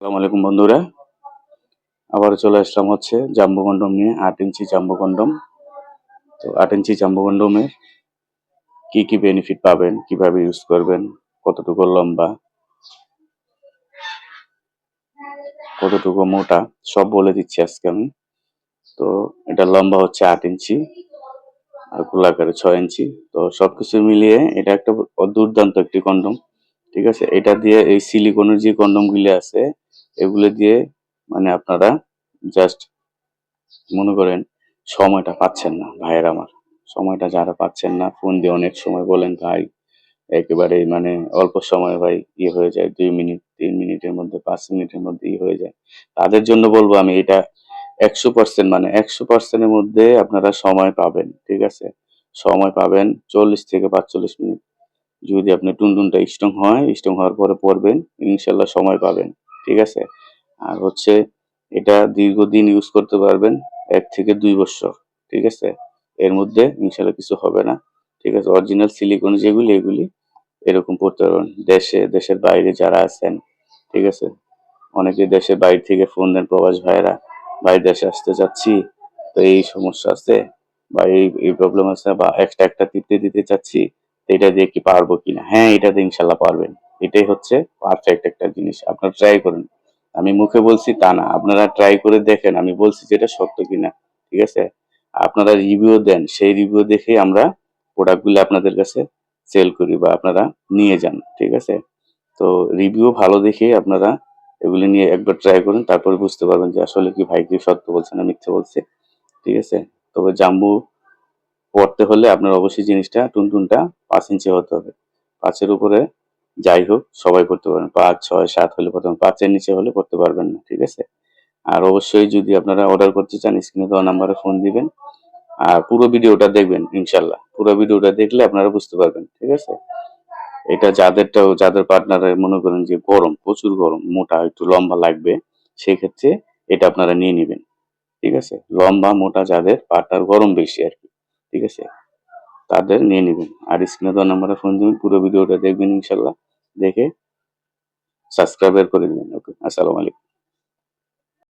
আসসালামু আলাইকুম বন্ধুরা, আবারও চলে আসলাম হচ্ছে জাম্বো কন্ডম নিয়ে। 8 ইঞ্চি জাম্বো কন্ডম। তো 8 ইঞ্চি জাম্বো কন্ডমের কি কি বেনিফিট পাবেন, কিভাবে ইউজ করবেন, কতটুকু লম্বা, কতটুকু মোটা, সব বলে দিচ্ছি আজকে আমি। তো এটা লম্বা হচ্ছে 8 ইঞ্চি আর গোলাকারে 6 ইঞ্চি। তো সবকিছু মিলিয়ে এটা একটা দুর্দান্ত একটি কন্ডম। ঠিক আছে, এটা দিয়ে এই সিলিকনের যে কন্ডম গুলি আছে এগুলো দিয়ে মানে আপনারা জাস্ট মনে করেন সময়টা পাচ্ছেন না ভাইয়ের আমার, সময়টা যারা পাচ্ছেন না ফোন দিয়ে অনেক সময় বলেন ভাই একেবারে মানে অল্প সময় ভাই হয়ে যায়, 2 মিনিট 3 মিনিটের মধ্যে 5 মিনিটের মধ্যে হয়ে যায়। তাদের জন্য বলবো আমি এটা 100% মানে 100%-এর মধ্যে আপনারা সময় পাবেন। ঠিক আছে, সময় পাবেন 40 থেকে 45 মিনিট। যদি আপনি টুনটুনটা স্ট্রং হয়, স্ট্রং হওয়ার পরে পড়বেন, ইনশাল্লাহ সময় পাবেন। ঠিক আছে, আর হচ্ছে এটা দীর্ঘদিন ইউজ করতে পারবেন, 1 থেকে 2 বছর। ঠিক আছে, এর মধ্যে ইনশাল্লাহ কিছু হবে না। ঠিক আছে, অরিজিনাল সিলিকন যেগুলি এগুলি এরকম পড়তে পারবেন। দেশের বাইরে যারা আছেন, ঠিক আছে, অনেকে দেশের বাইরে থেকে ফোন দেন প্রবাস ভাইয়েরা, ভাই দেশে আসতে চাচ্ছি, তো এই সমস্যা আছে বা এই প্রবলেম আছে বা এক্সট্রা একটা টিপতে দিতে চাচ্ছি, তো এটা দিয়ে কি পারবো কিনা? হ্যাঁ, এটা দিয়ে ইনশাল্লাহ পারবেন। এটাই হচ্ছে পারফেক্ট একটা জিনিস, আপনারা ট্রাই করুন। আমি মুখে বলছি তা না, আপনারা ট্রাই করে দেখেন আমি বলছি যে এটা সত্য কিনা। ঠিক আছে, আপনারা রিভিউ দেন, সেই রিভিউ দেখে আমরা প্রোডাক্টগুলো আপনাদের কাছে সেল করি বা আপনারা নিয়ে যান। ঠিক আছে, তো রিভিউ ভালো দেখে আপনারা এগুলি নিয়ে একবার ট্রাই করুন, তারপরে বুঝতে পারবেন যে আসলে কি ভাই কি সত্য বলছে না মিথ্যে বলছে। ঠিক আছে, তবে জাম্বু পড়তে হলে আপনার অবশ্যই জিনিসটা টুনটুনটা 5 ইঞ্চি হতে হবে। 5-এর উপরে যাই হোক সবাই পড়তে পারবেন, 5, 6, 7 হলে পড়তে পারবেন, 5-এর নিচে হলে পড়তে পারবেন না। ঠিক আছে, আর অবশ্যই যদি আপনারা অর্ডার করতে চান স্ক্রিনে দেওয়া নাম্বারে ফোন দিবেন আর পুরো ভিডিওটা দেখবেন। ইনশাল্লাহ পুরো ভিডিওটা দেখলে আপনারা বুঝতে পারবেন। ঠিক আছে, এটা যাদের পার্টনারের মনে করেন যে গরম, প্রচুর গরম, মোটা একটু লম্বা লাগবে, সেই ক্ষেত্রে এটা আপনারা নিয়ে নিবেন। ঠিক আছে, লম্বা মোটা যাদের পার্টনার গরম বেশি আর কি, ঠিক আছে, তাদের নিয়ে নিবেন। আর স্ক্রিনে দেওয়া নাম্বারে ফোন দিবেন, পুরো ভিডিওটা দেখবেন ইনশাল্লাহ, দেখে সাবস্ক্রাইব করে দিবেন। ওকে, আসসালামু আলাইকুম।